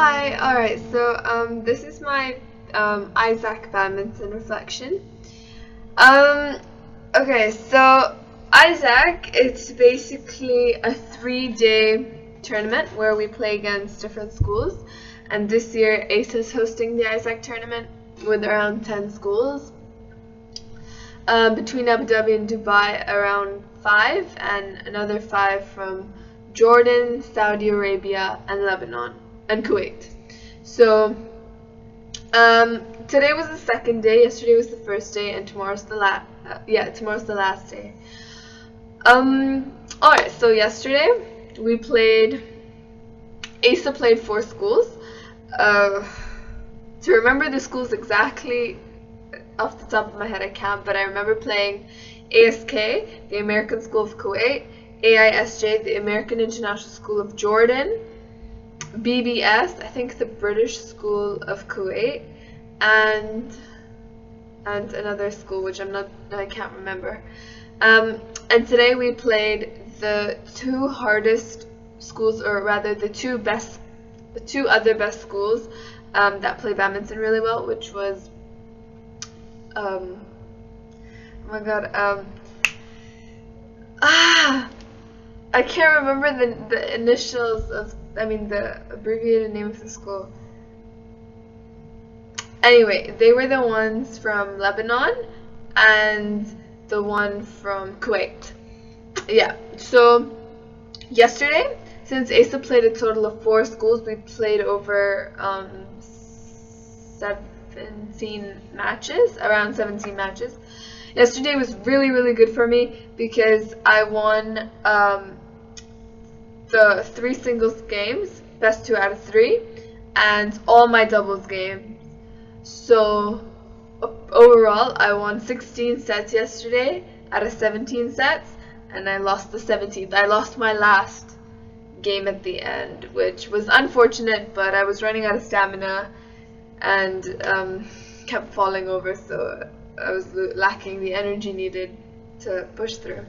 Hi, alright, so this is my ISAC badminton reflection. Okay, so ISAC, it's basically a 3-day tournament where we play against different schools, and this year ACE is hosting the ISAC tournament with around 10 schools. Between Abu Dhabi and Dubai, around 5, and another 5 from Jordan, Saudi Arabia, and Lebanon, and Kuwait. So today was the second day, yesterday was the first day, and tomorrow's the last day. Alright, so yesterday we played, ASA played 4 schools. To remember the schools exactly off the top of my head I can't, but I remember playing ASK, the American School of Kuwait, AISJ, the American International School of Jordan, BBS, I think the British School of Kuwait, and another school which I can't remember. And today we played the 2 hardest schools, or rather the two other best schools that play badminton really well, which was oh my god, I can't remember the initials of, the abbreviated name of the school. Anyway, they were the ones from Lebanon and the one from Kuwait. Yeah, so yesterday, since ASA played a total of 4 schools, we played over 17 matches, around 17 matches. Yesterday was really good for me because I won the 3 singles games, best 2 out of 3, and all my doubles games. So overall I won 16 sets yesterday out of 17 sets, and I lost the 17th. I lost my last game at the end, which was unfortunate, but I was running out of stamina and kept falling over, so I was lacking the energy needed to push through.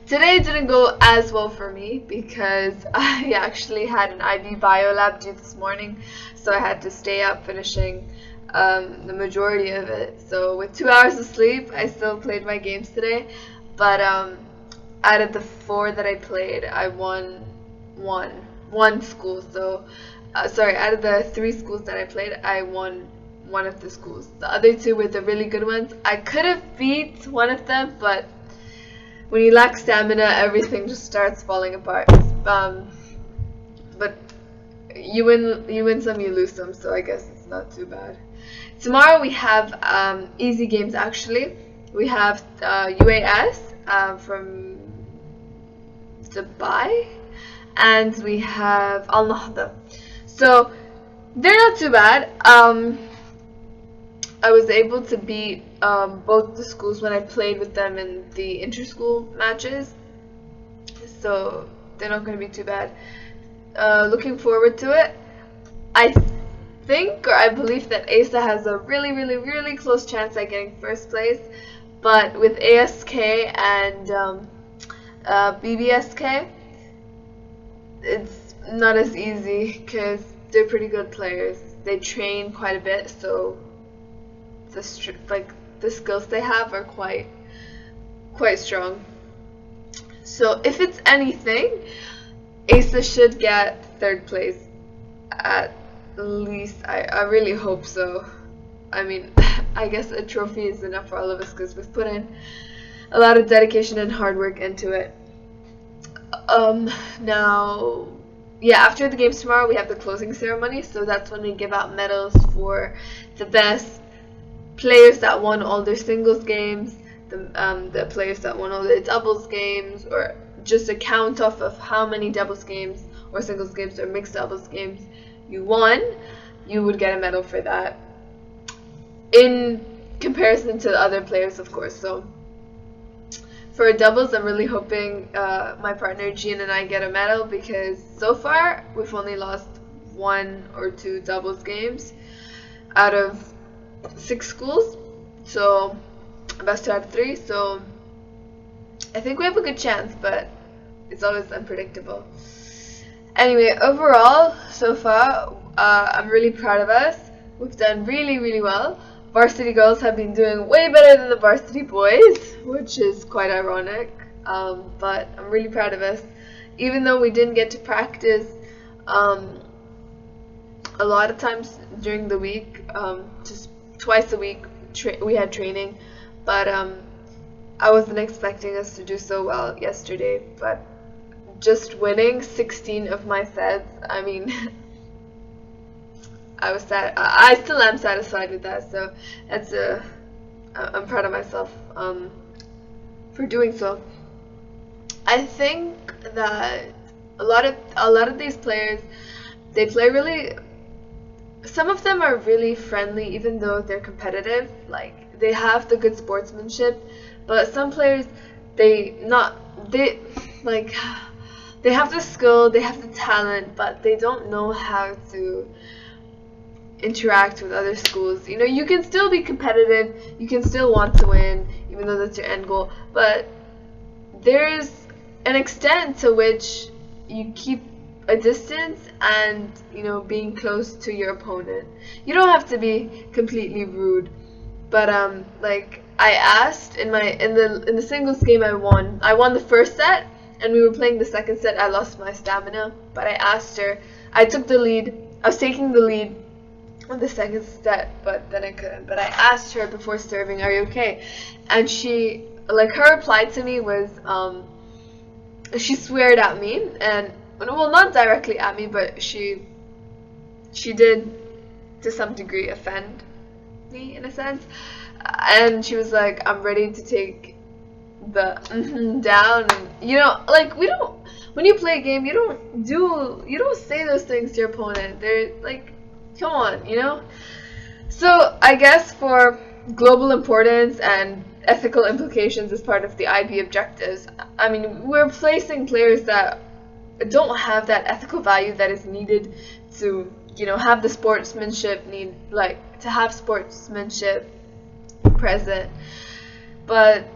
Today didn't go as well for me because I actually had an IB bio lab due this morning, so I had to stay up finishing the majority of it. So with 2 hours of sleep, I still played my games today, but out of the 4 that I played, I won one school. So sorry, out of the 3 schools that I played, I won one of the schools. The other 2 were the really good ones. I could have beat one of them, but when you lack stamina, everything just starts falling apart. But you win some, you lose some, so I guess it's not too bad. Tomorrow we have easy games actually. We have UAS from Dubai, and we have Al Nahda. So they're not too bad. I was able to beat both the schools when I played with them in the inter-school matches, so they're not going to be too bad. Looking forward to it. I think, or I believe, that ASA has a really close chance at getting first place, but with ASK and BBSK, it's not as easy because they're pretty good players. They train quite a bit, so the skills they have are quite strong. So if it's anything, ASA should get 3rd place at least. I really hope so. I guess a trophy is enough for all of us because we've put in a lot of dedication and hard work into it. Now, yeah, after the games tomorrow we have the closing ceremony, so that's when we give out medals for the best players that won all their singles games, the players that won all their doubles games, or just a count off of how many doubles games or singles games or mixed doubles games you won. You would get a medal for that in comparison to the other players, of course. So for doubles, I'm really hoping my partner Jean and I get a medal, because so far we've only lost 1 or 2 doubles games out of 6 schools, so best 2 out of 3. So I think we have a good chance, but it's always unpredictable. Anyway, overall, so far, I'm really proud of us. We've done really, really well. Varsity girls have been doing way better than the varsity boys, which is quite ironic. But I'm really proud of us. Even though we didn't get to practice a lot of times during the week, just twice a week we had training, but I wasn't expecting us to do so well yesterday. But just winning 16 of my sets, I mean, I was I still am satisfied with that. So I'm proud of myself for doing so. I think that a lot of these players, they play really. Some of them are really friendly, even though they're competitive. Like, they have the good sportsmanship, but some players, they have the skill, they have the talent, but they don't know how to interact with other schools. You know, you can still be competitive, you can still want to win, even though that's your end goal, but there's an extent to which you keep a distance and, you know, being close to your opponent. You don't have to be completely rude, but like, I asked in the singles game, I won the first set, and we were playing the second set. I lost my stamina, but I asked her. I took the lead. I was taking the lead on the second set, but then I couldn't. But I asked her before serving, "Are you okay?" And she, like, her reply to me was, she sweared at me, and, well, not directly at me, but she did to some degree offend me in a sense. And she was like, "I'm ready to take the down," and, you know, like, when you play a game, you don't say those things to your opponent. They're like, come on, you know. So I guess for global importance and ethical implications as part of the IB objectives, I mean, we're placing players that don't have that ethical value that is needed to, you know, have the sportsmanship to have sportsmanship present. But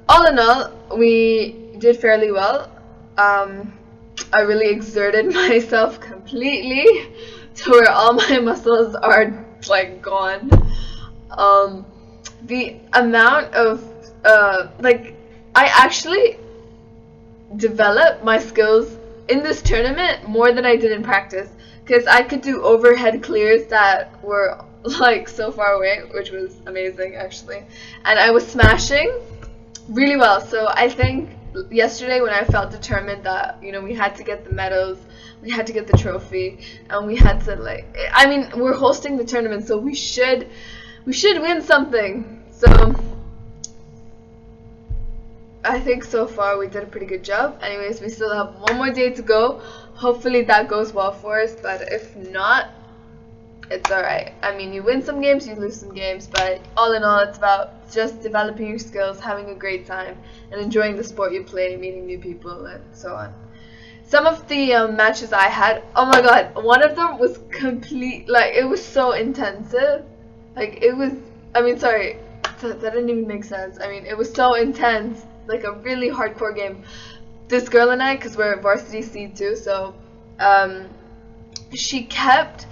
all in all, we did fairly well. I really exerted myself completely to where all my muscles are, like, gone. The amount of I actually developed my skills in this tournament more than I did in practice, because I could do overhead clears that were, like, so far away, which was amazing actually, and I was smashing really well. So I think yesterday, when I felt determined that, you know, we had to get the medals, we had to get the trophy, and we had to, like, I mean, we're hosting the tournament, so we should win something. So I think so far we did a pretty good job. Anyways, we still have one more day to go. Hopefully that goes well for us, but if not, it's alright. I mean, you win some games, you lose some games, but all in all, it's about just developing your skills, having a great time, and enjoying the sport you play, meeting new people, and so on. Some of the matches I had, oh my god, one of them was it was so intensive. Like, it was, I mean, sorry, that didn't even make sense. I mean, it was so intense, like a really hardcore game. This girl and I, because we're varsity C2, so she kept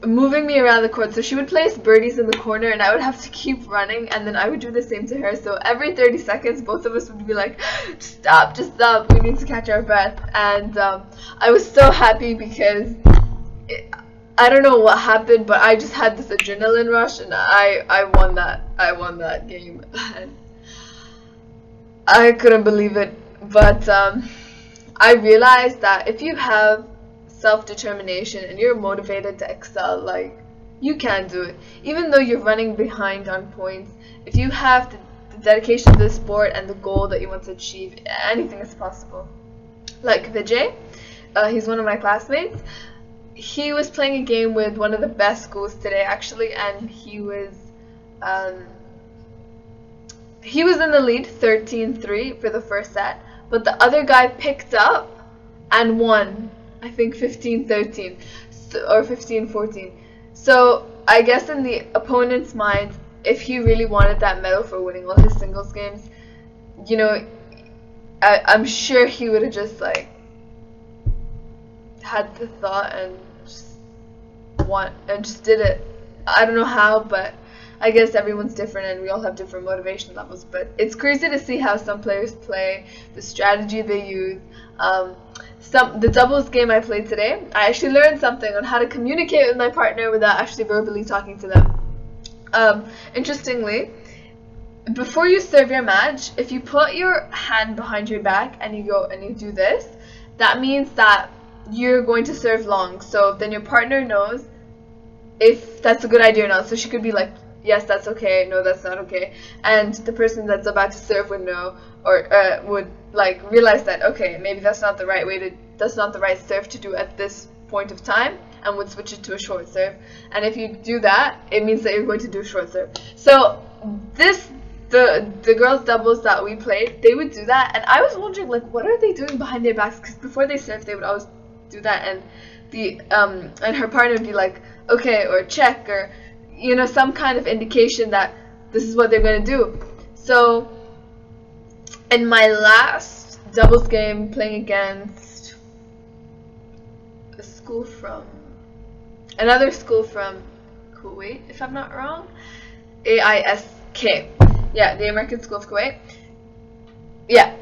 moving me around the court. So she would place birdies in the corner, and I would have to keep running, and then I would do the same to her. So every 30 seconds, both of us would be like, just stop, we need to catch our breath. And I was so happy because I don't know what happened, but I just had this adrenaline rush, and I won that game. I couldn't believe it. But I realized that if you have self-determination and you're motivated to excel, like, you can do it. Even though you're running behind on points, if you have the dedication to the sport and the goal that you want to achieve, anything is possible. Like Vijay, he's one of my classmates. He was playing a game with one of the best schools today, actually, and he was in the lead 13-3 for the first set, but the other guy picked up and won, I think 15-13 or 15-14. So I guess in the opponent's mind, if he really wanted that medal for winning all his singles games, you know, I'm sure he would have just, like, had the thought and just did it. I don't know how, but I guess everyone's different and we all have different motivation levels. But it's crazy to see how some players play, the strategy they use. The doubles game I played today, I actually learned something on how to communicate with my partner without actually verbally talking to them. Interestingly, before you serve your match, if you put your hand behind your back and you go and you do this, that means that you're going to serve long. So then your partner knows if that's a good idea or not. So she could be like, yes, that's okay, no, that's not okay. And the person that's about to serve would know, or would like realize that, okay, maybe that's not the right serve to do at this point of time, and would switch it to a short serve. And if you do that, it means that you're going to do a short serve. So the girls doubles that we played, they would do that, and I was wondering, like, what are they doing behind their backs? Because before they serve, they would always do that, and and her partner would be like, okay, or check, or some kind of indication that this is what they're going to do. So in my last doubles game playing against another school from Kuwait, if I'm not wrong, ISAC, yeah, the American School of Kuwait, yeah,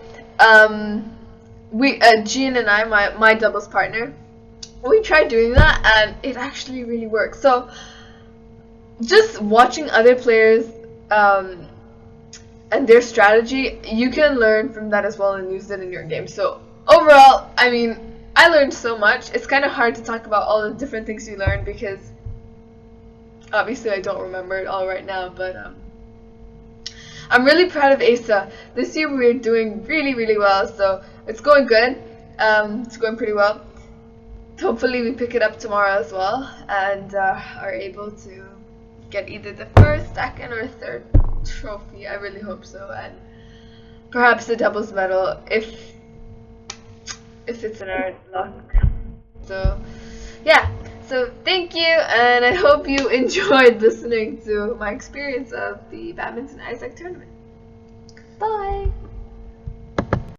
Jean and I, my doubles partner, we tried doing that and it actually really works. So just watching other players and their strategy, you can learn from that as well and use it in your game. So overall, I mean, I learned so much. It's kind of hard to talk about all the different things you learned because obviously I don't remember it all right now, but I'm really proud of Asa. This year we're doing really, really well, so it's going good. It's going pretty well. Hopefully we pick it up tomorrow as well and are able to get either the first, second, or third trophy. I really hope so, and perhaps a doubles medal if it's in our luck. So yeah, so thank you, and I hope you enjoyed listening to my experience of the Badminton ISAC tournament. Bye!